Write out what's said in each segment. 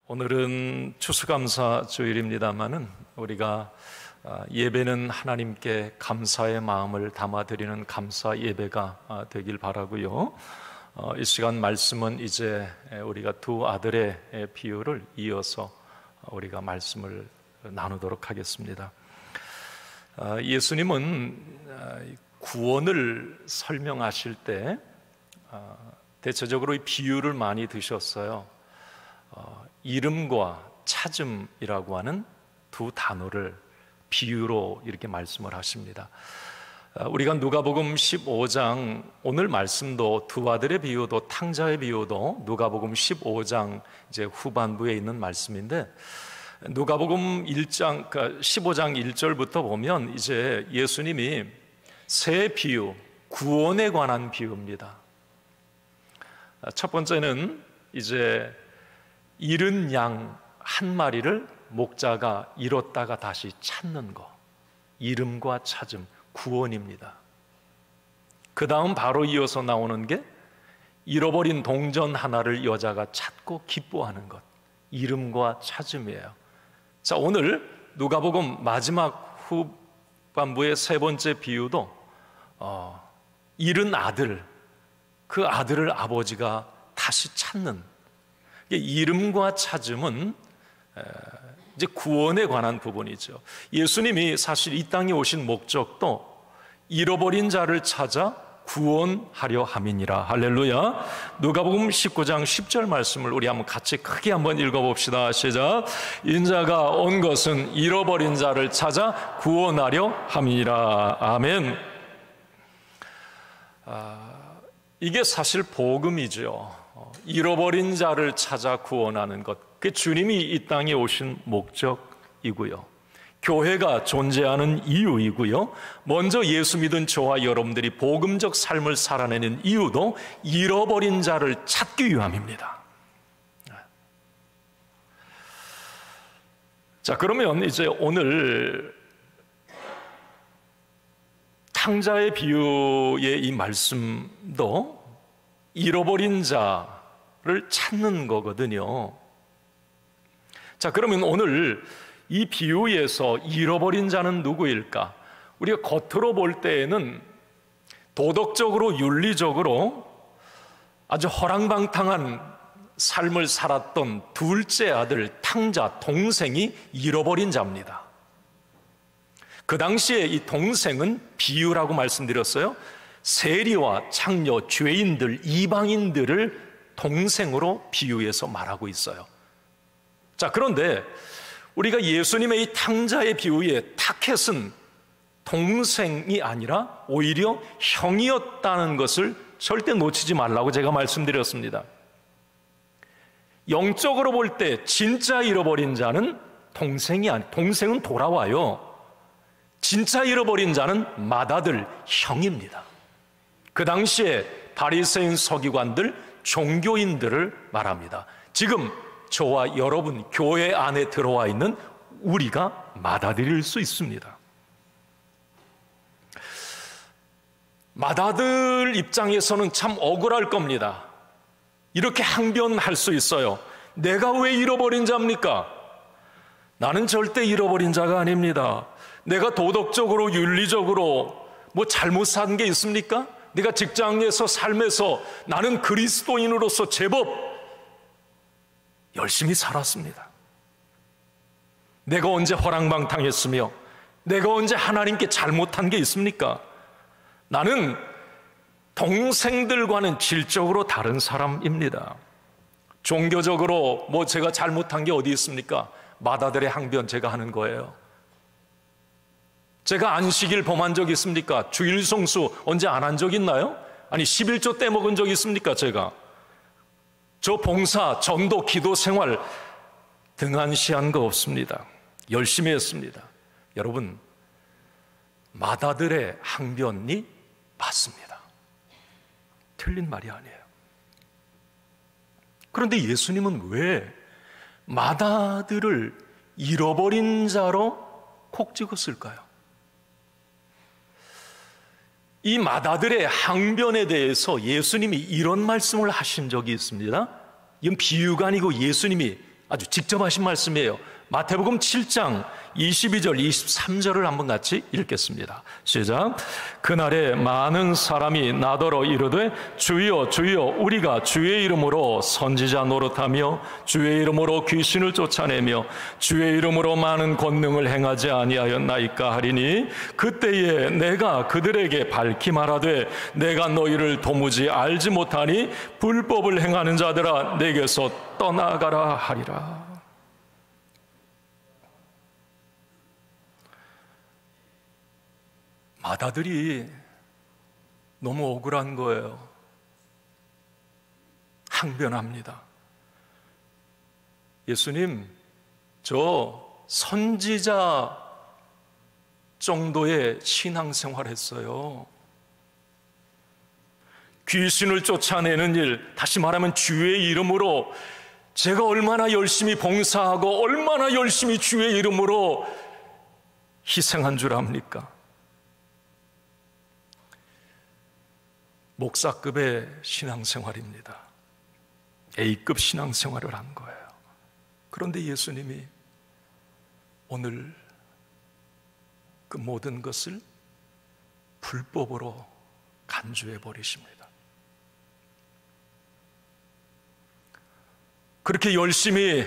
오늘은 추수감사 주일입니다마는 우리가 예배는 하나님께 감사의 마음을 담아드리는 감사 예배가 되길 바라고요. 이 시간 말씀은 이제 우리가 두 아들의 비유를 이어서 우리가 말씀을 나누도록 하겠습니다. 예수님은 구원을 설명하실 때 대체적으로 이 비유를 많이 드셨어요. 이름과 찾음이라고 하는 두 단어를 비유로 이렇게 말씀을 하십니다. 우리가 누가복음 15장, 오늘 말씀도 두 아들의 비유도 탕자의 비유도 누가복음 15장 이제 후반부에 있는 말씀인데, 누가복음 1장, 15장 1절부터 보면 이제 예수님이 새 비유, 구원에 관한 비유입니다. 첫 번째는 이제 잃은 양 한 마리를 목자가 잃었다가 다시 찾는 거, 이름과 찾음, 구원입니다. 그 다음 바로 이어서 나오는 게 잃어버린 동전 하나를 여자가 찾고 기뻐하는 것, 이름과 찾음이에요. 자, 오늘 누가복음 마지막 후반부의 세 번째 비유도 잃은 아들, 그 아들을 아버지가 다시 찾는, 이름과 찾음은 이제 구원에 관한 부분이죠. 예수님이 사실 이 땅에 오신 목적도 잃어버린 자를 찾아 구원하려 함이니라. 할렐루야. 누가복음 19장 10절 말씀을 우리 한번 같이 크게 한번 읽어봅시다. 시작. 인자가 온 것은 잃어버린 자를 찾아 구원하려 함이니라. 아멘. 이게 사실 복음이죠. 잃어버린 자를 찾아 구원하는 것, 그 주님이 이 땅에 오신 목적이고요, 교회가 존재하는 이유이고요, 먼저 예수 믿은 저와 여러분들이 복음적 삶을 살아내는 이유도 잃어버린 자를 찾기 위함입니다. 자, 그러면 이제 오늘 탕자의 비유의 이 말씀도 잃어버린 자를 찾는 거거든요. 자, 그러면 오늘 이 비유에서 잃어버린 자는 누구일까? 우리가 겉으로 볼 때에는 도덕적으로 윤리적으로 아주 허랑방탕한 삶을 살았던 둘째 아들 탕자 동생이 잃어버린 자입니다. 그 당시에 이 동생은 비유라고 말씀드렸어요. 세리와 창녀, 죄인들, 이방인들을 동생으로 비유해서 말하고 있어요. 자, 그런데 우리가 예수님의 이 탕자의 비유의 타켓은 동생이 아니라 오히려 형이었다는 것을 절대 놓치지 말라고 제가 말씀드렸습니다. 영적으로 볼 때 진짜 잃어버린 자는 동생은 돌아와요. 진짜 잃어버린 자는 맏아들, 형입니다. 그 당시에 바리새인 서기관들, 종교인들을 말합니다. 지금 저와 여러분 교회 안에 들어와 있는 우리가 맏아들일 수 있습니다. 맏아들 입장에서는 참 억울할 겁니다. 이렇게 항변할 수 있어요. 내가 왜 잃어버린 자입니까? 나는 절대 잃어버린 자가 아닙니다. 내가 도덕적으로 윤리적으로 뭐 잘못 산 게 있습니까? 내가 직장에서 삶에서 나는 그리스도인으로서 제법 열심히 살았습니다. 내가 언제 허랑방탕했으며 내가 언제 하나님께 잘못한 게 있습니까? 나는 동생들과는 질적으로 다른 사람입니다. 종교적으로 뭐 제가 잘못한 게 어디 있습니까? 맏아들의 항변 제가 하는 거예요. 제가 안식일 범한 적 있습니까? 주일 성수 언제 안 한 적 있나요? 아니 11조 떼먹은 적 있습니까? 제가 저 봉사, 전도, 기도 생활 등한시한 거 없습니다. 열심히 했습니다. 여러분, 맏아들의 항변이 맞습니다. 틀린 말이 아니에요. 그런데 예수님은 왜 맏아들을 잃어버린 자로 콕 찍었을까요? 이 맏아들의 항변에 대해서 예수님이 이런 말씀을 하신 적이 있습니다. 이건 비유가 아니고 예수님이 아주 직접 하신 말씀이에요. 마태복음 7장 22절 23절을 한번 같이 읽겠습니다. 시작. 그날에 많은 사람이 나더러 이르되 주여 주여 우리가 주의 이름으로 선지자 노릇하며 주의 이름으로 귀신을 쫓아내며 주의 이름으로 많은 권능을 행하지 아니하였나이까 하리니 그때에 내가 그들에게 밝히 말하되 내가 너희를 도무지 알지 못하니 불법을 행하는 자들아 내게서 떠나가라 하리라. 마다들이 너무 억울한 거예요. 항변합니다. 예수님, 저 선지자 정도의 신앙생활 했어요. 귀신을 쫓아내는 일, 다시 말하면 주의 이름으로 제가 얼마나 열심히 봉사하고 얼마나 열심히 주의 이름으로 희생한 줄 압니까? 목사급의 신앙생활입니다. A급 신앙생활을 한 거예요. 그런데 예수님이 오늘 그 모든 것을 불법으로 간주해 버리십니다. 그렇게 열심히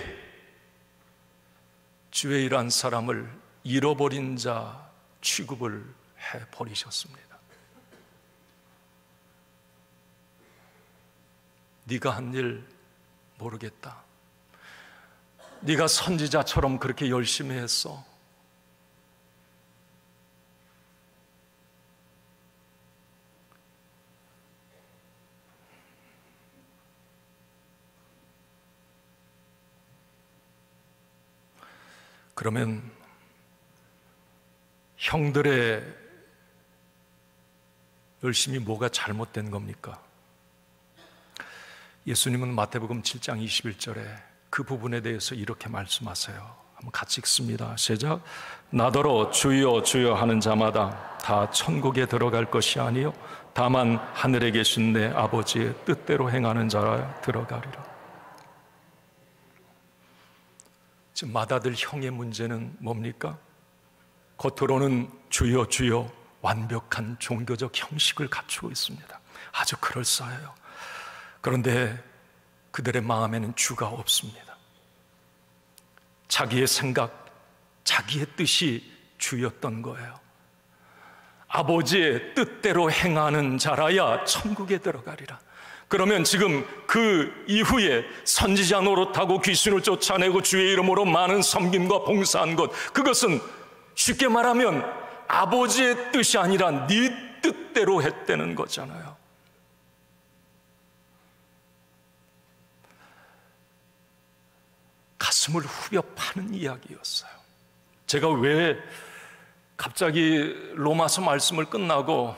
주의 일한 사람을 잃어버린 자 취급을 해 버리셨습니다. 네가 한 일 모르겠다. 네가 선지자처럼 그렇게 열심히 했어. 그러면 형들의 열심히 뭐가 잘못된 겁니까? 예수님은 마태복음 7장 21절에 그 부분에 대해서 이렇게 말씀하세요. 한번 같이 읽습니다. 시작. 나더러 주여 주여 하는 자마다 다 천국에 들어갈 것이 아니요 다만 하늘에 계신 내 아버지의 뜻대로 행하는 자라 들어가리라. 지금 마다들 형의 문제는 뭡니까? 겉으로는 주여 주여 완벽한 종교적 형식을 갖추고 있습니다. 아주 그럴싸해요. 그런데 그들의 마음에는 주가 없습니다. 자기의 생각, 자기의 뜻이 주였던 거예요. 아버지의 뜻대로 행하는 자라야 천국에 들어가리라. 그러면 지금 그 이후에 선지자 노릇하고 귀신을 쫓아내고 주의 이름으로 많은 섬김과 봉사한 것, 그것은 쉽게 말하면 아버지의 뜻이 아니라 네 뜻대로 했다는 거잖아요. 가슴을 후벼 파는 이야기였어요. 제가 왜 갑자기 로마서 말씀을 끝나고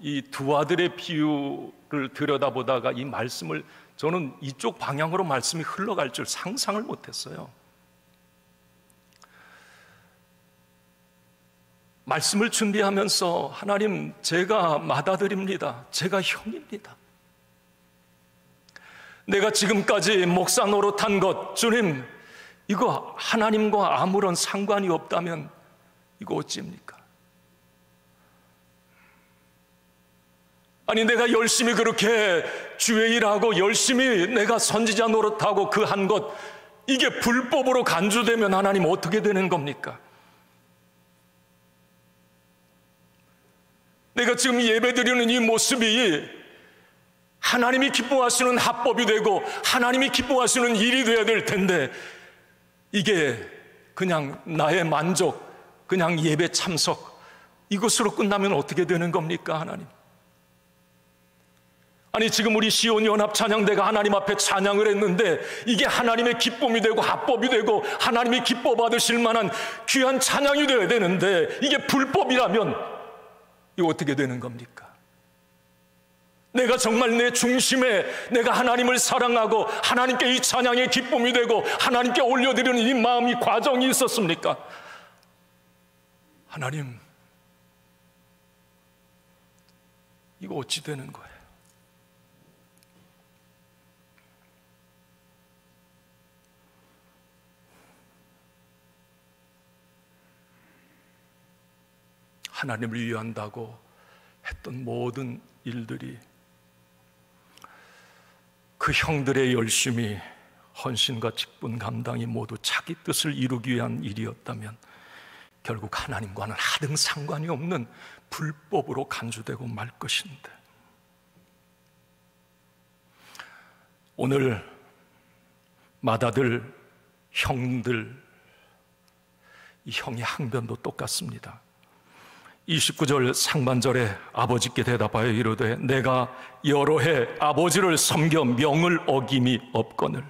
이 두 아들의 비유를 들여다보다가 이 말씀을 저는 이쪽 방향으로 말씀이 흘러갈 줄 상상을 못했어요. 말씀을 준비하면서 하나님, 제가 맏아들입니다. 제가 형입니다. 내가 지금까지 목사 노릇한 것, 주님, 이거 하나님과 아무런 상관이 없다면 이거 어찌입니까? 아니, 내가 열심히 그렇게 주의 일하고 열심히 내가 선지자 노릇하고 그 한 것, 이게 불법으로 간주되면 하나님 어떻게 되는 겁니까? 내가 지금 예배드리는 이 모습이 하나님이 기뻐하시는 합법이 되고 하나님이 기뻐하시는 일이 되어야 될 텐데 이게 그냥 나의 만족, 그냥 예배 참석 이것으로 끝나면 어떻게 되는 겁니까, 하나님? 아니, 지금 우리 시온연합 찬양대가 하나님 앞에 찬양을 했는데 이게 하나님의 기쁨이 되고 합법이 되고 하나님이 기뻐 받으실 만한 귀한 찬양이 되어야 되는데 이게 불법이라면 이거 어떻게 되는 겁니까? 내가 정말 내 중심에 내가 하나님을 사랑하고 하나님께 이 찬양의 기쁨이 되고 하나님께 올려드리는 이 마음이 과정이 있었습니까? 하나님, 이거 어찌 되는 거예요? 하나님을 위한다고 했던 모든 일들이 그 형들의 열심히, 헌신과 직분 감당이 모두 자기 뜻을 이루기 위한 일이었다면 결국 하나님과는 하등 상관이 없는 불법으로 간주되고 말 것인데, 오늘 맏아들, 형들, 이 형의 항변도 똑같습니다. 29절 상반절에 아버지께 대답하여 이르되 내가 여러 해 아버지를 섬겨 명을 어김이 없거늘.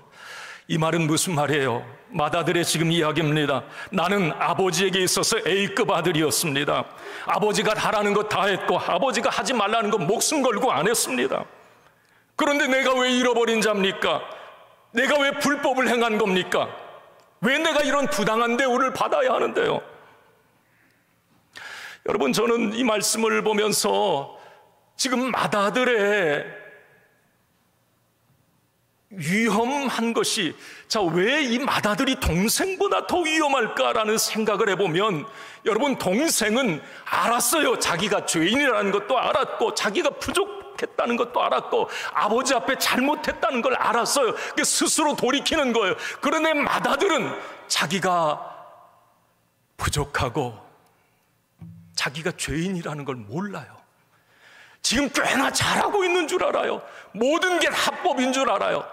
이 말은 무슨 말이에요? 맏아들의 지금 이야기입니다. 나는 아버지에게 있어서 A급 아들이었습니다. 아버지가 하라는 거 다 했고 아버지가 하지 말라는 거 목숨 걸고 안 했습니다. 그런데 내가 왜 잃어버린 자입니까? 내가 왜 불법을 행한 겁니까? 왜 내가 이런 부당한 대우를 받아야 하는데요? 여러분, 저는 이 말씀을 보면서 지금 맏아들의 위험한 것이, 자, 왜 이 맏아들이 동생보다 더 위험할까라는 생각을 해보면, 여러분, 동생은 알았어요. 자기가 죄인이라는 것도 알았고 자기가 부족했다는 것도 알았고 아버지 앞에 잘못했다는 걸 알았어요. 스스로 돌이키는 거예요. 그런데 맏아들은 자기가 부족하고 자기가 죄인이라는 걸 몰라요. 지금 꽤나 잘하고 있는 줄 알아요. 모든 게 합법인 줄 알아요.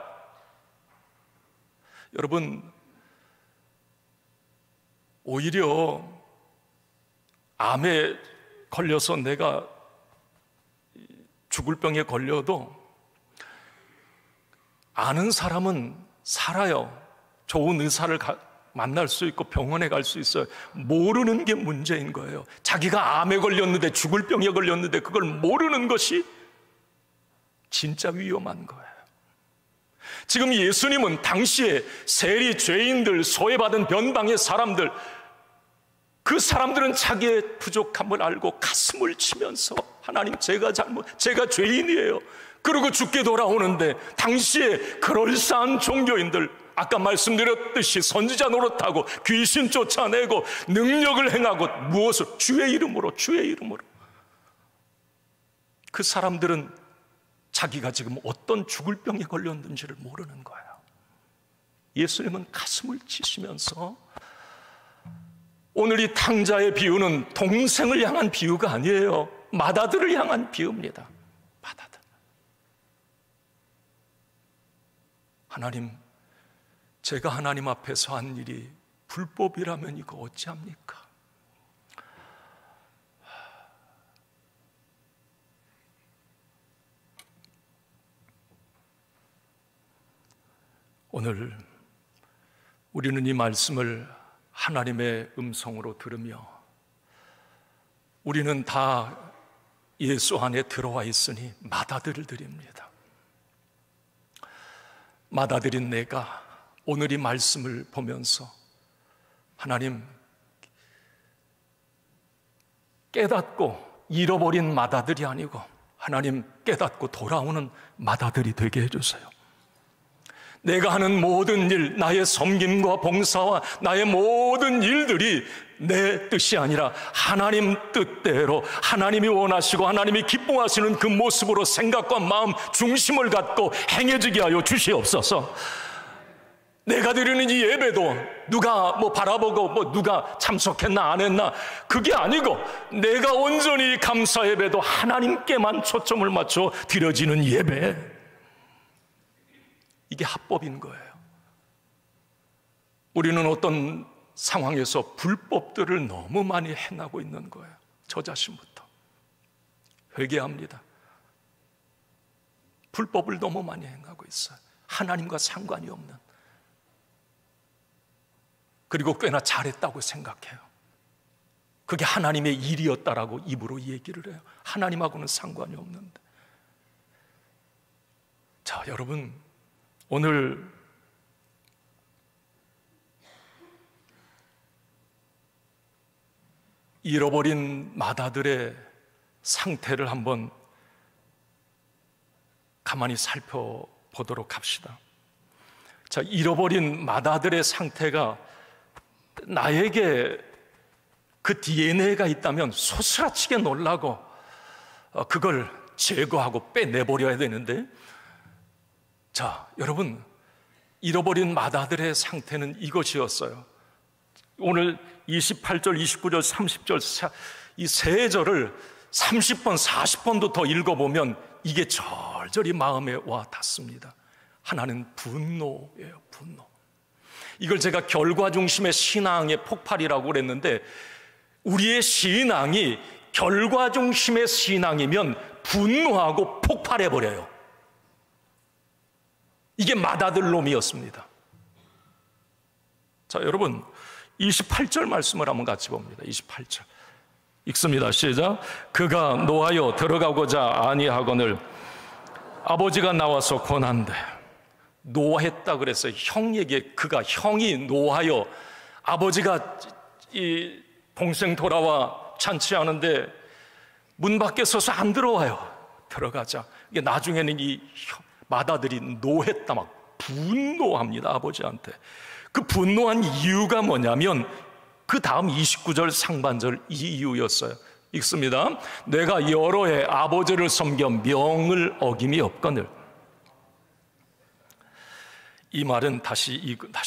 여러분, 오히려 암에 걸려서 내가 죽을 병에 걸려도 아는 사람은 살아요. 좋은 의사를 만날 수 있고 병원에 갈 수 있어요. 모르는 게 문제인 거예요. 자기가 암에 걸렸는데, 죽을 병에 걸렸는데 그걸 모르는 것이 진짜 위험한 거예요. 지금 예수님은 당시에 세리, 죄인들, 소외받은 변방의 사람들, 그 사람들은 자기의 부족함을 알고 가슴을 치면서 하나님, 제가 죄인이에요. 그리고 죽게 돌아오는데, 당시에 그럴싸한 종교인들, 아까 말씀드렸듯이 선지자 노릇하고 귀신 쫓아내고 능력을 행하고 무엇을? 주의 이름으로. 그 사람들은 자기가 지금 어떤 죽을 병에 걸렸는지를 모르는 거예요. 예수님은 가슴을 치시면서, 오늘 이 탕자의 비유는 동생을 향한 비유가 아니에요. 맏아들을 향한 비유입니다. 맏아들. 하나님, 제가 하나님 앞에서 한 일이 불법이라면 이거 어찌합니까? 오늘 우리는 이 말씀을 하나님의 음성으로 들으며, 우리는 다 예수 안에 들어와 있으니 맏아들을 드립니다. 맏아들인 내가 오늘 이 말씀을 보면서, 하나님, 깨닫고 잃어버린 맏아들이 아니고 하나님, 깨닫고 돌아오는 맏아들이 되게 해주세요. 내가 하는 모든 일, 나의 섬김과 봉사와 나의 모든 일들이 내 뜻이 아니라 하나님 뜻대로, 하나님이 원하시고 하나님이 기뻐하시는 그 모습으로 생각과 마음, 중심을 갖고 행해지게 하여 주시옵소서. 내가 드리는 이 예배도 누가 바라보고 누가 참석했나 안 했나, 그게 아니고 내가 온전히 감사 예배도 하나님께만 초점을 맞춰 드려지는 예배, 이게 합법인 거예요. 우리는 어떤 상황에서 불법들을 너무 많이 행하고 있는 거예요. 저 자신부터 회개합니다. 불법을 너무 많이 행하고 있어요. 하나님과 상관이 없는. 그리고 꽤나 잘했다고 생각해요. 그게 하나님의 일이었다라고 입으로 얘기를 해요. 하나님하고는 상관이 없는데. 자, 여러분, 오늘 잃어버린 맏아들의 상태를 한번 가만히 살펴보도록 합시다. 자, 잃어버린 맏아들의 상태가 나에게 그 DNA가 있다면 소스라치게 놀라고 그걸 제거하고 빼내버려야 되는데, 자, 여러분, 잃어버린 맏아들의 상태는 이것이었어요. 오늘 28절, 29절, 30절 이 세 절을 30번, 40번도 더 읽어보면 이게 절절히 마음에 와 닿습니다. 하나는 분노예요, 분노. 이걸 제가 결과 중심의 신앙의 폭발이라고 그랬는데, 우리의 신앙이 결과 중심의 신앙이면 분노하고 폭발해버려요. 이게 맏아들 놈이었습니다. 자, 여러분, 28절 말씀을 한번 같이 봅니다. 28절 읽습니다. 시작. 그가 노하여 들어가고자 아니하거늘 아버지가 나와서 권한대. 노했다 그랬어요. 형에게, 그가, 형이 노하여, 아버지가 이 동생 돌아와 잔치하는데 문 밖에 서서 안 들어와요. 들어가자. 이게 나중에는 이 맏아들이 노했다, 막 분노합니다, 아버지한테. 그 분노한 이유가 뭐냐면 그 다음 29절 상반절 이 이유였어요. 읽습니다. 내가 여러 해 아버지를 섬겨 명을 어김이 없거늘. 이 말은 다시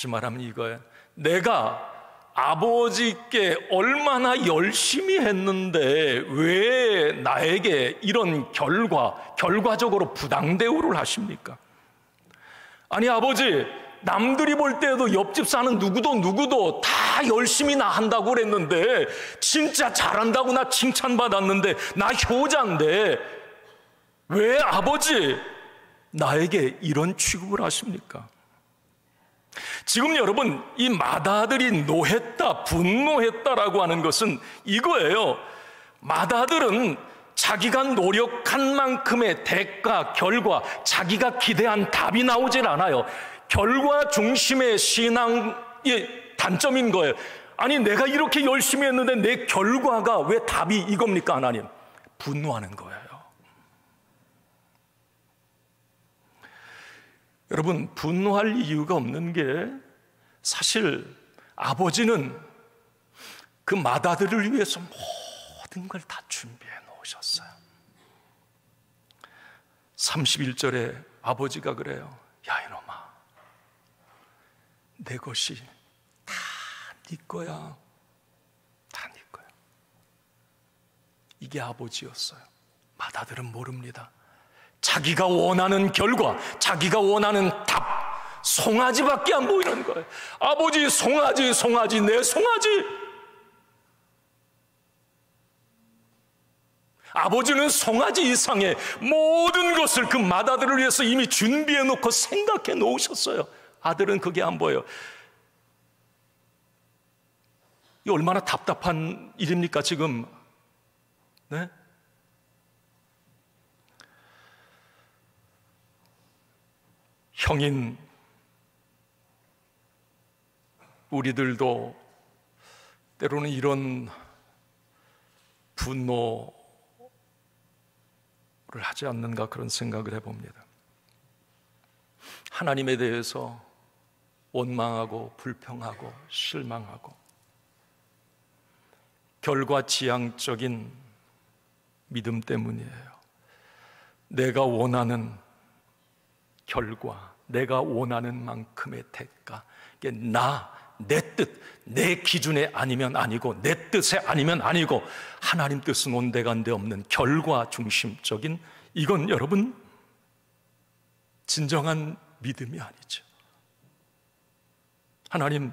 말하면 이거예요. 내가 아버지께 얼마나 열심히 했는데 왜 나에게 이런 결과적으로 부당대우를 하십니까? 아니, 아버지, 남들이 볼 때도 옆집 사는 누구도 다 열심히 나 한다고 그랬는데, 진짜 잘한다고 나 칭찬받았는데, 나 효자인데 왜 아버지 나에게 이런 취급을 하십니까? 지금 여러분, 이 맏아들이 노했다, 분노했다라고 하는 것은 이거예요. 맏아들은 자기가 노력한 만큼의 대가, 결과, 자기가 기대한 답이 나오질 않아요. 결과 중심의 신앙의 단점인 거예요. 아니, 내가 이렇게 열심히 했는데 내 결과가 왜 답이 이겁니까, 하나님? 분노하는 거예요. 여러분, 분노할 이유가 없는 게, 사실 아버지는 그 맏아들을 위해서 모든 걸 다 준비해 놓으셨어요. 31절에 아버지가 그래요. 야, 이놈아, 내 것이 다 네 거야. 다 네 거야. 이게 아버지였어요. 맏아들은 모릅니다. 자기가 원하는 결과, 자기가 원하는 답, 송아지밖에 안 보이는 거예요. 아버지, 송아지, 내 송아지. 아버지는 송아지 이상의 모든 것을 그 맏아들을 위해서 이미 준비해 놓고 생각해 놓으셨어요. 아들은 그게 안 보여요. 이 얼마나 답답한 일입니까, 지금? 네? 형인 우리들도 때로는 이런 분노를 하지 않는가, 그런 생각을 해봅니다. 하나님에 대해서 원망하고 불평하고 실망하고, 결과지향적인 믿음 때문이에요. 내가 원하는 결과, 내가 원하는 만큼의 대가, 이게 내 뜻, 내 기준에 아니면 아니고, 내 뜻에 아니면 아니고, 하나님 뜻은 온데간데 없는 결과 중심적인, 이건 여러분 진정한 믿음이 아니죠. 하나님,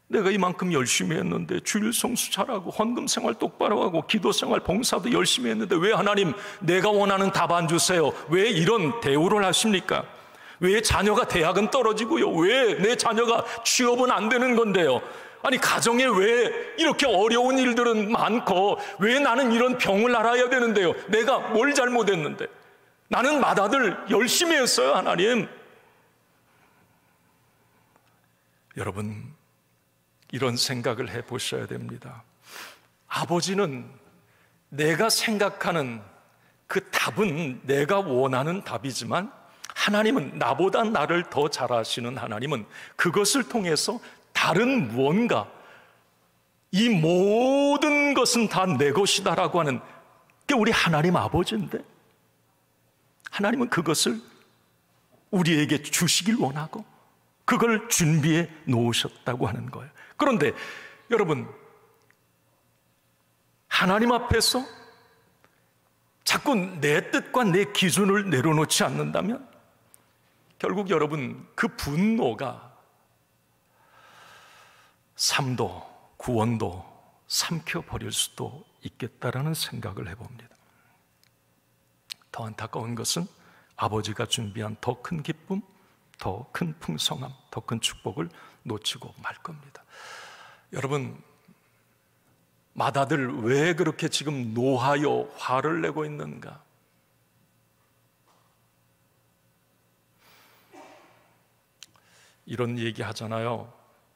내가 이만큼 열심히 했는데, 주일 성수 잘하고 헌금 생활 똑바로 하고 기도 생활 봉사도 열심히 했는데 왜 하나님 내가 원하는 답 안 주세요? 왜 이런 대우를 하십니까? 왜 자녀가 대학은 떨어지고요? 왜 내 자녀가 취업은 안 되는 건데요? 아니, 가정에 왜 이렇게 어려운 일들은 많고, 왜 나는 이런 병을 앓아야 되는데요? 내가 뭘 잘못했는데? 나는 맏아들 열심히 했어요, 하나님. 여러분, 이런 생각을 해보셔야 됩니다. 아버지는 내가 생각하는 그 답은 내가 원하는 답이지만, 하나님은, 나보다 나를 더 잘 아시는 하나님은 그것을 통해서 다른 무언가, 이 모든 것은 다 내 것이다라고 하는 게 우리 하나님 아버지인데, 하나님은 그것을 우리에게 주시길 원하고 그걸 준비해 놓으셨다고 하는 거예요. 그런데 여러분, 하나님 앞에서 자꾸 내 뜻과 내 기준을 내려놓지 않는다면 결국 여러분, 그 분노가 삶도 구원도 삼켜버릴 수도 있겠다라는 생각을 해봅니다. 더 안타까운 것은 아버지가 준비한 더 큰 기쁨, 더 큰 풍성함, 더 큰 축복을 놓치고 말 겁니다. 여러분, 맏아들 왜 그렇게 지금 노하여 화를 내고 있는가? 이런 얘기 하잖아요.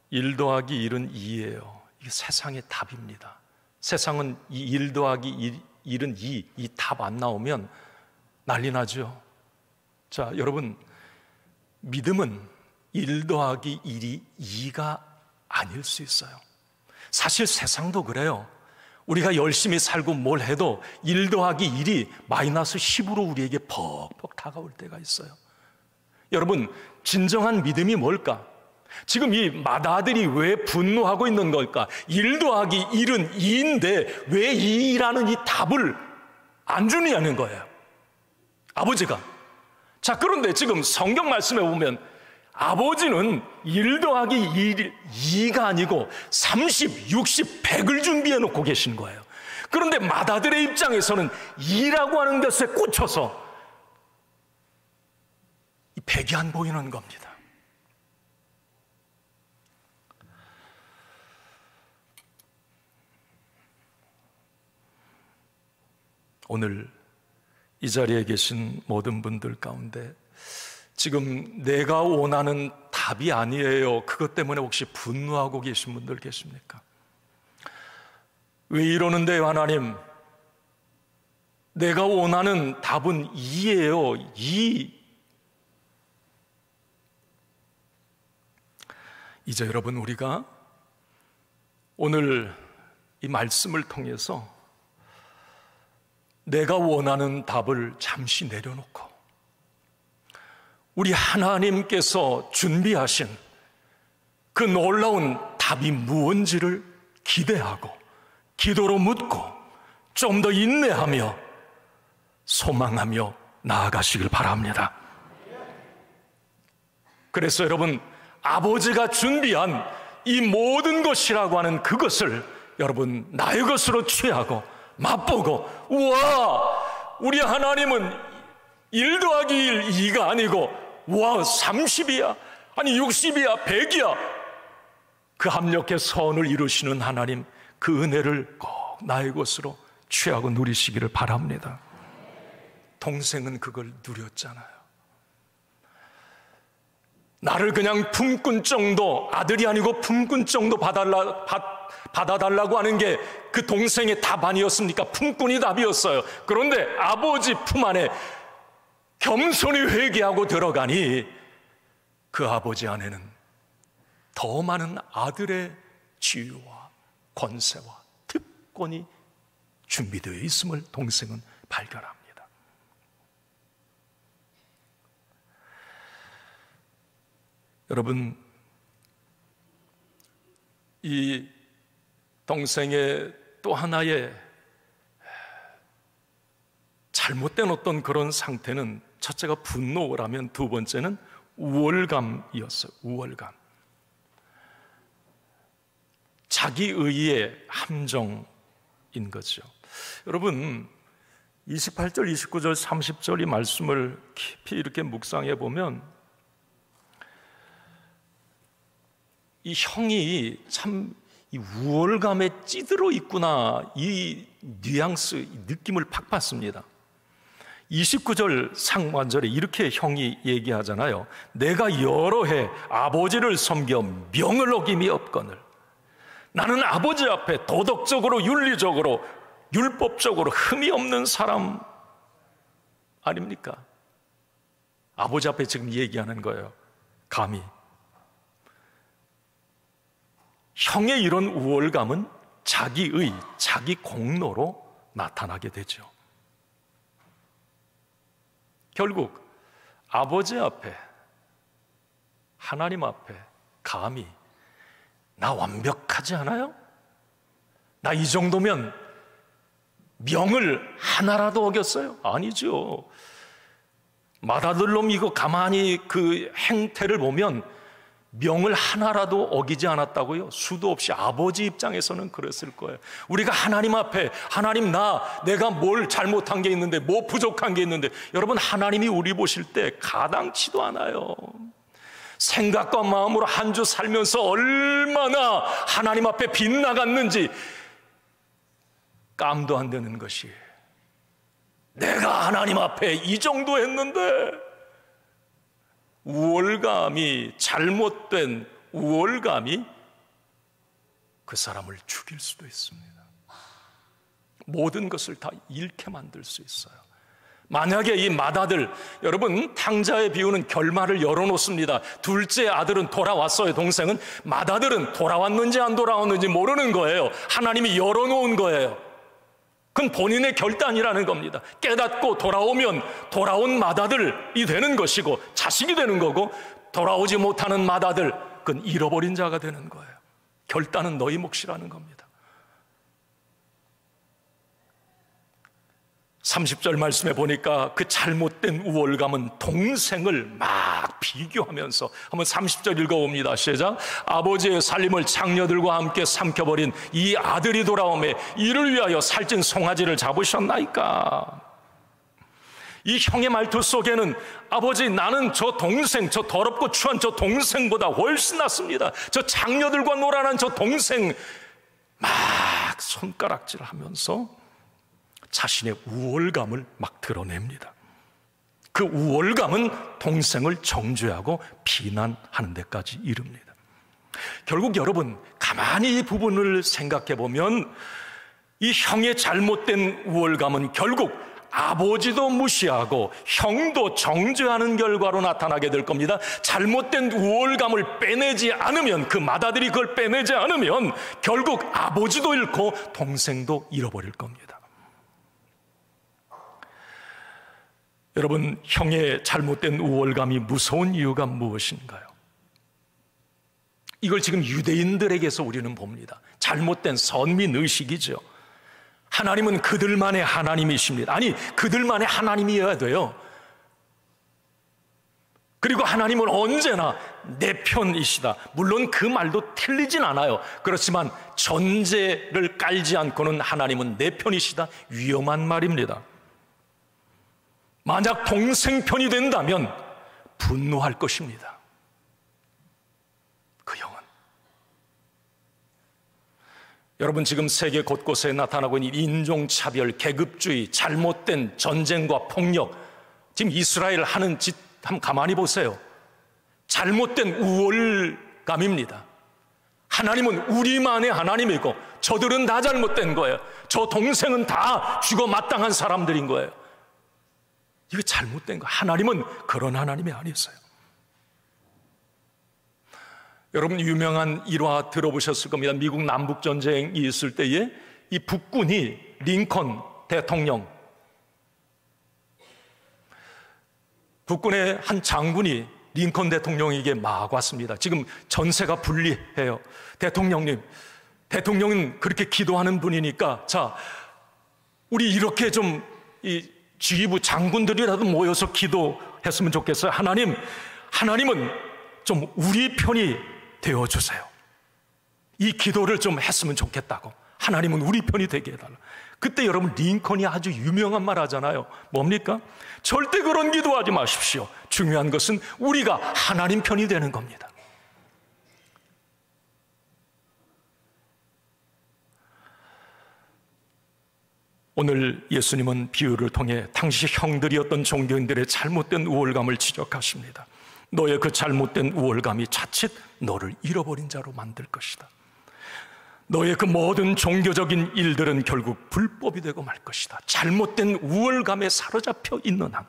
1 더하기 1은 2예요. 이게 세상의 답입니다. 세상은 이 1 더하기 1은 2, 이 답 안 나오면 난리 나죠. 자, 여러분, 믿음은 1 더하기 1이 2가 아닐 수 있어요. 사실 세상도 그래요. 우리가 열심히 살고 뭘 해도 1 더하기 1이 마이너스 10으로 우리에게 퍽퍽 다가올 때가 있어요. 여러분, 진정한 믿음이 뭘까? 지금 이 맏아들이 왜 분노하고 있는 걸까? 1 더하기 1은 2인데 왜 2라는 이 답을 안 주느냐는 거예요, 아버지가. 자, 그런데 지금 성경 말씀에 보면 아버지는 1 더하기 2가 아니고 30, 60, 100을 준비해 놓고 계신 거예요. 그런데 맏아들의 입장에서는 2라고 하는 것에 꽂혀서 이 100이 안 보이는 겁니다. 오늘 이 자리에 계신 모든 분들 가운데 지금 내가 원하는 답이 아니에요, 그것 때문에 혹시 분노하고 계신 분들 계십니까? 왜 이러는데요, 하나님? 내가 원하는 답은 2예요, 2. 이제 여러분, 우리가 오늘 이 말씀을 통해서 내가 원하는 답을 잠시 내려놓고 우리 하나님께서 준비하신 그 놀라운 답이 무언지를 기대하고 기도로 묻고 좀 더 인내하며 소망하며 나아가시길 바랍니다. 그래서 여러분, 아버지가 준비한 이 모든 것이라고 하는 그것을 여러분 나의 것으로 취하고 맛보고, 우와, 우리 하나님은 1 더하기 1, 2가 아니고 와, 30이야, 아니 60이야, 100이야, 그 합력의 선을 이루시는 하나님, 그 은혜를 꼭 나의 것으로 취하고 누리시기를 바랍니다. 동생은 그걸 누렸잖아요. 나를 그냥 품꾼 정도, 아들이 아니고 품꾼 정도 받아달라고 하는 게 그 동생의 답 아니었습니까? 품꾼이 답이었어요. 그런데 아버지 품 안에 겸손히 회개하고 들어가니 그 아버지 안에는 더 많은 아들의 지위와 권세와 특권이 준비되어 있음을 동생은 발견합니다. 여러분, 이 동생의 또 하나의 잘못된 어떤 그런 상태는, 첫째가 분노라면 두 번째는 우월감이었어요. 우월감. 자기의의 함정인 거죠. 여러분, 28절, 29절, 30절 이 말씀을 깊이 이렇게 묵상해 보면 이 형이 참 이 우월감에 찌들어 있구나, 이 뉘앙스, 이 느낌을 팍 받습니다. 29절 상반절에 이렇게 형이 얘기하잖아요. 내가 여러 해 아버지를 섬겨 명을 어김이 없거늘 나는 아버지 앞에 도덕적으로, 윤리적으로, 율법적으로 흠이 없는 사람 아닙니까? 아버지 앞에 지금 얘기하는 거예요. 감히 형의 이런 우월감은 자기의, 자기 공로로 나타나게 되죠. 결국 아버지 앞에, 하나님 앞에 감히 나 완벽하지 않아요? 나 이 정도면 명을 하나라도 어겼어요? 아니죠. 맏아들놈 이거 가만히 그 행태를 보면 명을 하나라도 어기지 않았다고요? 수도 없이. 아버지 입장에서는 그랬을 거예요. 우리가 하나님 앞에, 하나님 내가 뭘 잘못한 게 있는데, 뭐 부족한 게 있는데, 여러분 하나님이 우리 보실 때 가당치도 않아요. 생각과 마음으로 한 주 살면서 얼마나 하나님 앞에 빗나갔는지 깜도 안 되는 것이, 내가 하나님 앞에 이 정도 했는데, 우월감이, 잘못된 우월감이 그 사람을 죽일 수도 있습니다. 모든 것을 다 잃게 만들 수 있어요. 만약에 이 맏아들, 여러분 탕자의 비유는 결말을 열어놓습니다. 둘째 아들은 돌아왔어요. 동생은. 맏아들은 돌아왔는지 안 돌아왔는지 모르는 거예요. 하나님이 열어놓은 거예요. 그건 본인의 결단이라는 겁니다. 깨닫고 돌아오면 돌아온 맏아들이 되는 것이고 자식이 되는 거고, 돌아오지 못하는 맏아들, 그건 잃어버린 자가 되는 거예요. 결단은 너희 몫이라는 겁니다. 30절 말씀에 보니까 그 잘못된 우월감은 동생을 막 비교하면서, 한번 30절 읽어봅니다. 시작. 아버지의 살림을 장녀들과 함께 삼켜버린 이 아들이 돌아오매 이를 위하여 살찐 송아지를 잡으셨나이까. 이 형의 말투 속에는, 아버지 나는 저 동생, 저 더럽고 추한 저 동생보다 훨씬 낫습니다. 저 장녀들과 놀아난 저 동생, 막 손가락질하면서 자신의 우월감을 막 드러냅니다. 그 우월감은 동생을 정죄하고 비난하는 데까지 이릅니다. 결국 여러분 가만히 이 부분을 생각해 보면, 이 형의 잘못된 우월감은 결국 아버지도 무시하고 형도 정죄하는 결과로 나타나게 될 겁니다. 잘못된 우월감을 빼내지 않으면, 그 맏아들이 그걸 빼내지 않으면 결국 아버지도 잃고 동생도 잃어버릴 겁니다. 여러분, 형의 잘못된 우월감이 무서운 이유가 무엇인가요? 이걸 지금 유대인들에게서 우리는 봅니다. 잘못된 선민의식이죠. 하나님은 그들만의 하나님이십니다. 아니, 그들만의 하나님이어야 돼요. 그리고 하나님은 언제나 내 편이시다. 물론 그 말도 틀리진 않아요. 그렇지만 전제를 깔지 않고는 하나님은 내 편이시다, 위험한 말입니다. 만약 동생 편이 된다면 분노할 것입니다. 그 영은. 여러분, 지금 세계 곳곳에 나타나고 있는 인종차별, 계급주의, 잘못된 전쟁과 폭력, 지금 이스라엘 하는 짓 한번 가만히 보세요. 잘못된 우월감입니다. 하나님은 우리만의 하나님이고 저들은 다 잘못된 거예요. 저 동생은 다 죽어 마땅한 사람들인 거예요. 이거 잘못된 거. 하나님은 그런 하나님이 아니었어요. 여러분, 유명한 일화 들어보셨을 겁니다. 미국 남북전쟁이 있을 때에 이 북군이 링컨 대통령, 북군의 한 장군이 링컨 대통령에게 막 왔습니다. 지금 전세가 불리해요. 대통령은 그렇게 기도하는 분이니까, 자, 우리 이렇게 좀 이 지휘부 장군들이라도 모여서 기도했으면 좋겠어요. 하나님은 좀 우리 편이 되어주세요. 이 기도를 좀 했으면 좋겠다고. 하나님은 우리 편이 되게 해달라. 그때 여러분, 링컨이 아주 유명한 말 하잖아요. 뭡니까? 절대 그런 기도하지 마십시오. 중요한 것은 우리가 하나님 편이 되는 겁니다. 오늘 예수님은 비유를 통해 당시 형들이었던 종교인들의 잘못된 우월감을 지적하십니다. 너의 그 잘못된 우월감이 자칫 너를 잃어버린 자로 만들 것이다. 너의 그 모든 종교적인 일들은 결국 불법이 되고 말 것이다. 잘못된 우월감에 사로잡혀 있는 한.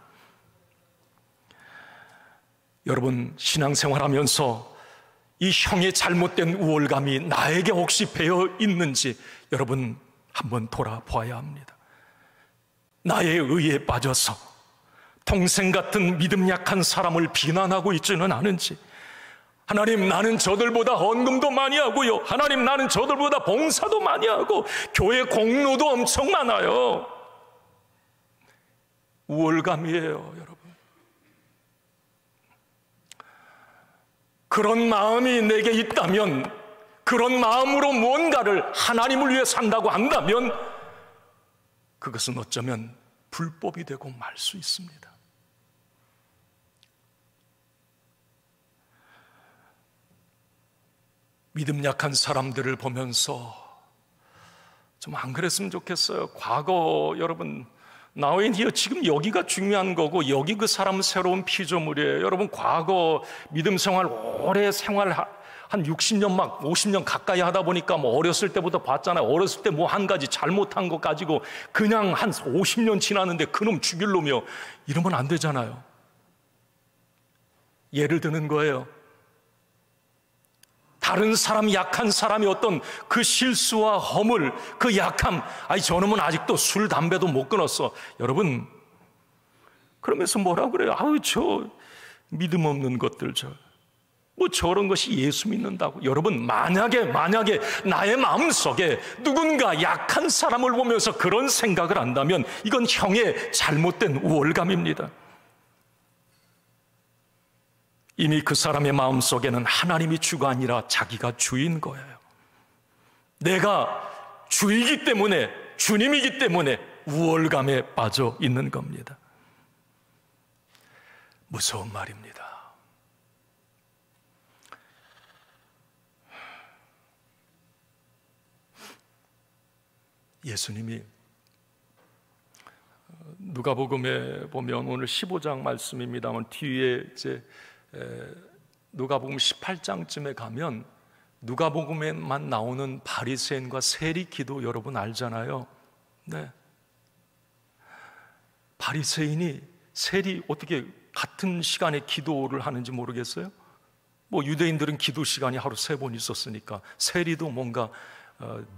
여러분, 신앙생활하면서 이 형의 잘못된 우월감이 나에게 혹시 배어 있는지 여러분 한번 돌아보아야 합니다. 나의 의에 빠져서 동생 같은 믿음 약한 사람을 비난하고 있지는 않은지, 하나님 나는 저들보다 헌금도 많이 하고요, 하나님 나는 저들보다 봉사도 많이 하고 교회 공로도 엄청 많아요. 우월감이에요, 여러분. 그런 마음이 내게 있다면, 그런 마음으로 무언가를 하나님을 위해 산다고 한다면 그것은 어쩌면 불법이 되고 말 수 있습니다. 믿음 약한 사람들을 보면서 좀 안 그랬으면 좋겠어요. 과거 여러분 나와있는 지금 여기가 중요한 거고, 여기 그 사람은 새로운 피조물이에요. 여러분 과거 믿음 생활 오래 생활 한 60년 막 50년 가까이 하다 보니까 뭐 어렸을 때부터 봤잖아요. 어렸을 때 뭐 한 가지 잘못한 거 가지고 그냥 한 50년 지났는데 그놈 죽일 놈이요, 이러면 안 되잖아요. 예를 드는 거예요. 다른 사람, 약한 사람이 어떤 그 실수와 허물, 그 약함, 아니 저놈은 아직도 술, 담배도 못 끊었어. 여러분 그러면서 뭐라 그래요? 아우 저 믿음 없는 것들, 뭐 저런 것이 예수 믿는다고. 여러분 만약에 나의 마음속에 누군가 약한 사람을 보면서 그런 생각을 한다면 이건 형의 잘못된 우월감입니다. 이미 그 사람의 마음속에는 하나님이 주가 아니라 자기가 주인 거예요. 내가 주이기 때문에, 주님이기 때문에 우월감에 빠져 있는 겁니다. 무서운 말입니다. 예수님이 누가복음에 보면 오늘 15장 말씀입니다만 뒤에 이제 누가복음 18장쯤에 가면 누가복음에만 나오는 바리새인과 세리 기도 여러분 알잖아요. 네. 바리새인이 세리 어떻게 같은 시간에 기도를 하는지 모르겠어요? 뭐 유대인들은 기도 시간이 하루 3번 있었으니까 세리도 뭔가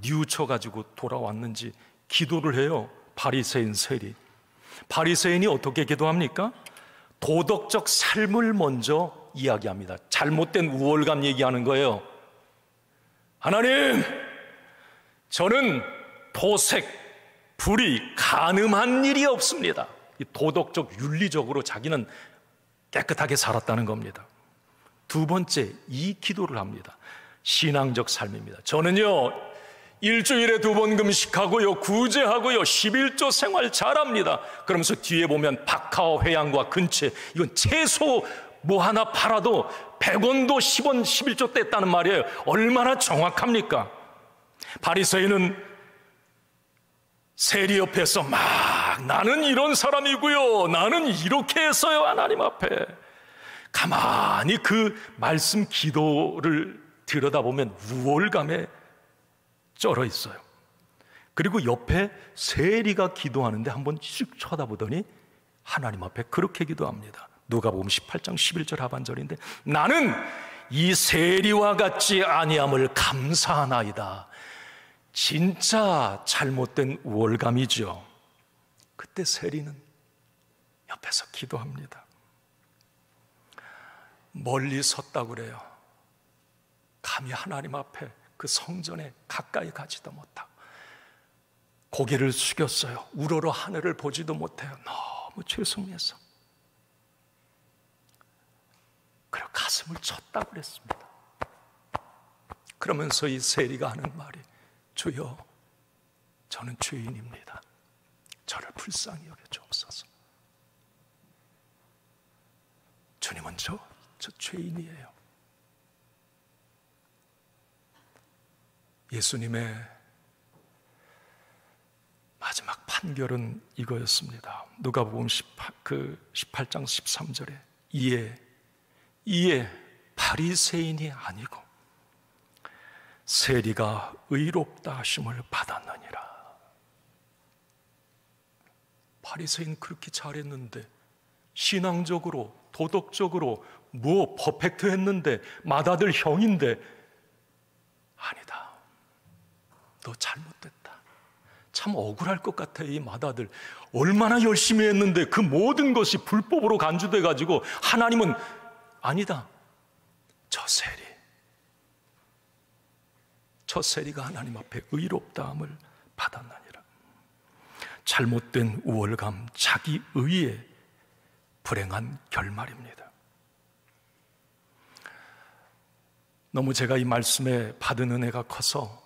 뉘우쳐가지고 돌아왔는지 기도를 해요. 바리새인 세리. 바리새인이 어떻게 기도합니까? 도덕적 삶을 먼저 이야기합니다. 잘못된 우월감 얘기하는 거예요. 하나님, 저는 도색, 불의, 간음한 일이 없습니다. 이 도덕적, 윤리적으로 자기는 깨끗하게 살았다는 겁니다. 두 번째, 이 기도를 합니다. 신앙적 삶입니다. 저는요 일주일에 2번 금식하고요, 구제하고요, 11조 생활 잘합니다. 그러면서 뒤에 보면 박하와 회양과 근체, 이건 채소 뭐 하나 팔아도 100원도 10원 11조 뗐다는 말이에요. 얼마나 정확합니까? 바리새인은 세리 옆에서 막 나는 이런 사람이고요, 나는 이렇게 했어요, 하나님 앞에. 가만히 그 말씀 기도를 들여다보면 우월감에 쩔어 있어요. 그리고 옆에 세리가 기도하는데 한번 쭉 쳐다보더니 하나님 앞에 그렇게 기도합니다. 누가복음 18장 11절 하반절인데, 나는 이 세리와 같지 아니함을 감사하나이다. 진짜 잘못된 우월감이죠. 그때 세리는 옆에서 기도합니다. 멀리 섰다고 그래요. 감히 하나님 앞에 그 성전에 가까이 가지도 못하고 고개를 숙였어요. 우러러 하늘을 보지도 못해요. 너무 죄송해서. 그리고 가슴을 쳤다고 그랬습니다. 그러면서 이 세리가 하는 말이, 주여, 저는 죄인입니다. 저를 불쌍히 여겨주옵소서. 주님은 저 죄인이에요. 예수님의 마지막 판결은 이거였습니다. 누가복음 18장 13절에 이에 바리새인이 아니고 세리가 의롭다 하심을 받았느니라. 바리새인 그렇게 잘했는데, 신앙적으로 도덕적으로 뭐 퍼펙트 했는데, 맏아들 형인데. 아니다, 너 잘못됐다. 참 억울할 것 같아. 이 맏아들 얼마나 열심히 했는데 그 모든 것이 불법으로 간주돼 가지고 하나님은 아니다, 저 세리가 하나님 앞에 의롭다함을 받았나니라. 잘못된 우월감, 자기 의에 불행한 결말입니다. 너무 제가 이 말씀에 받은 은혜가 커서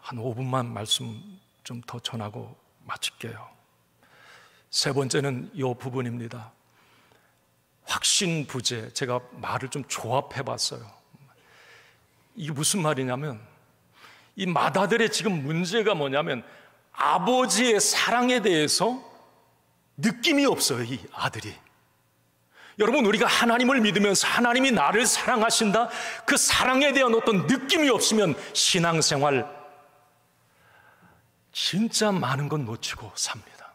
한 5분만 말씀 좀 더 전하고 마칠게요. 세 번째는 이 부분입니다. 확신부재. 제가 말을 좀 조합해 봤어요. 이게 무슨 말이냐면, 이 맏아들의 지금 문제가 뭐냐면 아버지의 사랑에 대해서 느낌이 없어요, 이 아들이. 여러분, 우리가 하나님을 믿으면서 하나님이 나를 사랑하신다, 그 사랑에 대한 어떤 느낌이 없으면 신앙생활 진짜 많은 건 놓치고 삽니다.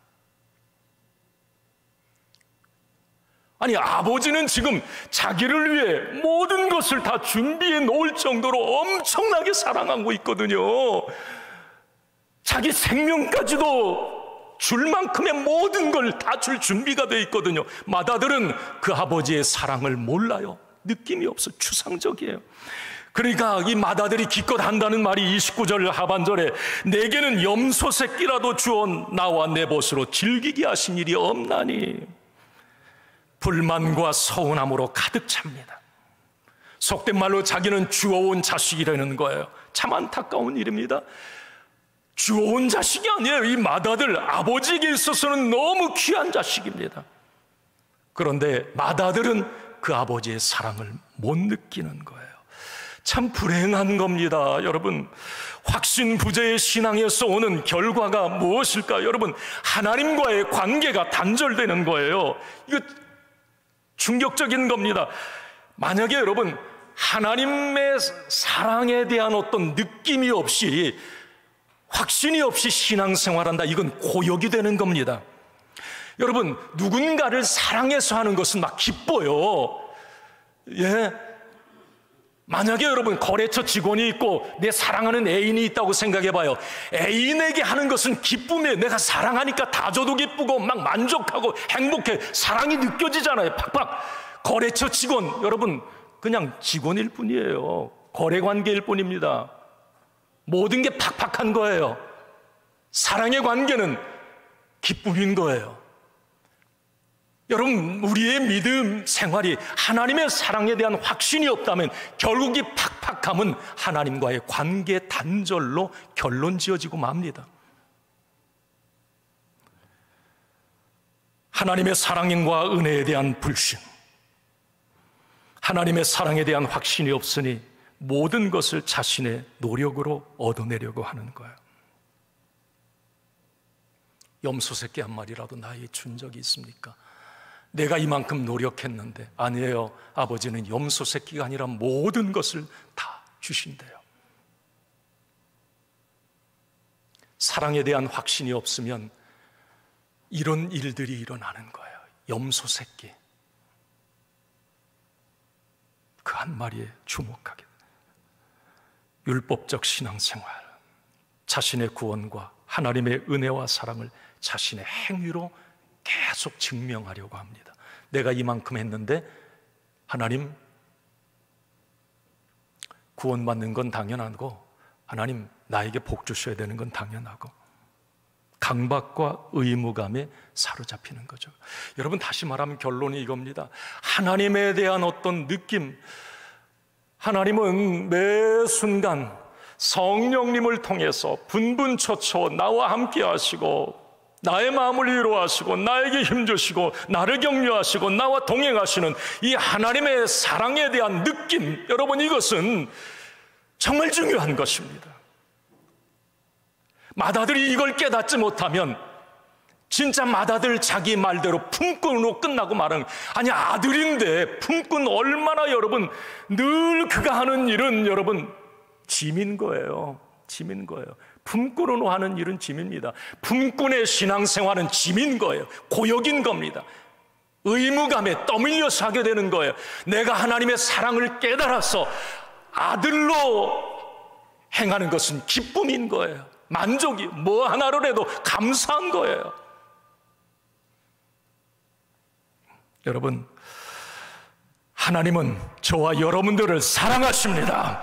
아니, 아버지는 지금 자기를 위해 모든 것을 다 준비해 놓을 정도로 엄청나게 사랑하고 있거든요. 자기 생명까지도 줄 만큼의 모든 걸 다 줄 준비가 되어 있거든요. 맏아들은 그 아버지의 사랑을 몰라요. 느낌이 없어. 추상적이에요. 그러니까 이 맏아들이 기껏 한다는 말이 29절 하반절에 내게는 염소 새끼라도 주어 나와 내 벗으로 즐기게 하신 일이 없나니, 불만과 서운함으로 가득 찹니다. 속된 말로 자기는 주워온 자식이라는 거예요. 참 안타까운 일입니다. 주워온 자식이 아니에요. 이 맏아들, 아버지에게 있어서는 너무 귀한 자식입니다. 그런데 맏아들은 그 아버지의 사랑을 못 느끼는 거예요. 참 불행한 겁니다. 여러분, 확신부재의 신앙에서 오는 결과가 무엇일까? 여러분, 하나님과의 관계가 단절되는 거예요. 이거 충격적인 겁니다. 만약에 여러분, 하나님의 사랑에 대한 어떤 느낌이 없이, 확신이 없이 신앙생활한다, 이건 고역이 되는 겁니다. 여러분, 누군가를 사랑해서 하는 것은 막 기뻐요. 예. 만약에 여러분, 거래처 직원이 있고 내 사랑하는 애인이 있다고 생각해봐요. 애인에게 하는 것은 기쁨이에요. 내가 사랑하니까 다 줘도 기쁘고 막 만족하고 행복해. 사랑이 느껴지잖아요. 팍팍. 거래처 직원, 여러분, 그냥 직원일 뿐이에요. 거래관계일 뿐입니다. 모든 게 팍팍한 거예요. 사랑의 관계는 기쁨인 거예요. 여러분, 우리의 믿음 생활이 하나님의 사랑에 대한 확신이 없다면 결국 이 팍팍함은 하나님과의 관계 단절로 결론 지어지고 맙니다. 하나님의 사랑과 은혜에 대한 불신, 하나님의 사랑에 대한 확신이 없으니 모든 것을 자신의 노력으로 얻어내려고 하는 거예요. 염소 새끼 한 마리라도 나에게 준 적이 있습니까? 내가 이만큼 노력했는데. 아니에요. 아버지는 염소 새끼가 아니라 모든 것을 다 주신대요. 사랑에 대한 확신이 없으면 이런 일들이 일어나는 거예요. 염소 새끼 그 한 마리에 주목하게. 율법적 신앙생활, 자신의 구원과 하나님의 은혜와 사랑을 자신의 행위로 계속 증명하려고 합니다. 내가 이만큼 했는데 하나님 구원받는 건 당연하고 하나님 나에게 복 주셔야 되는 건 당연하고, 강박과 의무감에 사로잡히는 거죠. 여러분, 다시 말하면 결론이 이겁니다. 하나님에 대한 어떤 느낌, 하나님은 매 순간 성령님을 통해서 분분초초 나와 함께 하시고 나의 마음을 위로하시고 나에게 힘주시고 나를 격려하시고 나와 동행하시는 이 하나님의 사랑에 대한 느낌, 여러분, 이것은 정말 중요한 것입니다. 맏아들이 이걸 깨닫지 못하면 진짜 맏아들 자기 말대로 품꾼으로 끝나고 말하는, 아니 아들인데 품꾼 얼마나, 여러분, 늘 그가 하는 일은 여러분 짐인 거예요. 짐인 거예요. 품꾼으로 하는 일은 짐입니다. 품꾼의 신앙생활은 짐인 거예요. 고역인 겁니다. 의무감에 떠밀려서 하게 되는 거예요. 내가 하나님의 사랑을 깨달아서 아들로 행하는 것은 기쁨인 거예요. 만족이, 뭐 하나로 해도 감사한 거예요. 여러분, 하나님은 저와 여러분들을 사랑하십니다.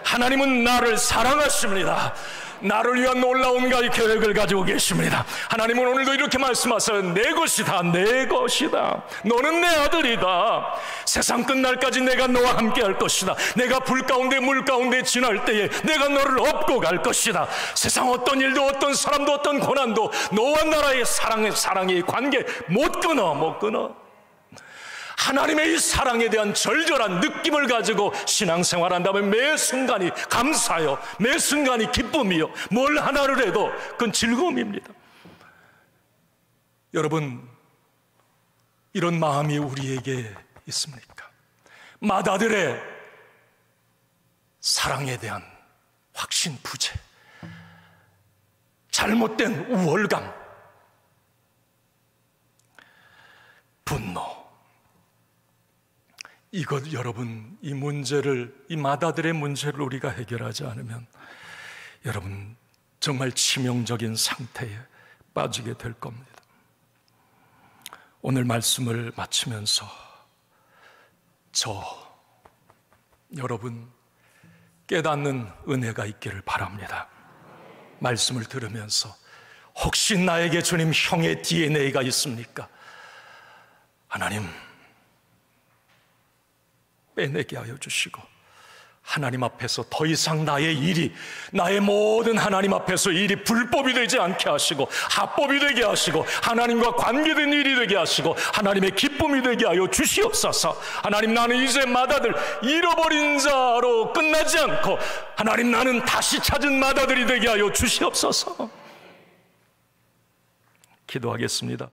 하나님은 나를 사랑하십니다. 나를 위한 놀라운 계획을 가지고 계십니다. 하나님은 오늘도 이렇게 말씀하세요. 내 것이다, 내 것이다. 너는 내 아들이다. 세상 끝날까지 내가 너와 함께 할 것이다. 내가 불 가운데 물 가운데 지날 때에 내가 너를 업고 갈 것이다. 세상 어떤 일도 어떤 사람도 어떤 고난도 너와 나라의 사랑의 관계 못 끊어. 하나님의 이 사랑에 대한 절절한 느낌을 가지고 신앙생활한다면 매 순간이 감사요, 매 순간이 기쁨이요, 뭘 하나를 해도 그건 즐거움입니다. 여러분, 이런 마음이 우리에게 있습니까? 맏아들의 사랑에 대한 확신 부재, 잘못된 우월감, 분노, 이것 여러분, 이 문제를, 이 맏아들의 문제를 우리가 해결하지 않으면 여러분 정말 치명적인 상태에 빠지게 될 겁니다. 오늘 말씀을 마치면서 여러분 깨닫는 은혜가 있기를 바랍니다. 말씀을 들으면서 혹시 나에게 주님 형의 DNA가 있습니까? 하나님 빼내게 하여 주시고 하나님 앞에서 더 이상 나의 모든 하나님 앞에서 일이 불법이 되지 않게 하시고 합법이 되게 하시고 하나님과 관계된 일이 되게 하시고 하나님의 기쁨이 되게 하여 주시옵소서. 하나님, 나는 이제 맏아들 잃어버린 자로 끝나지 않고 하나님, 나는 다시 찾은 맏아들이 되게 하여 주시옵소서. 기도하겠습니다.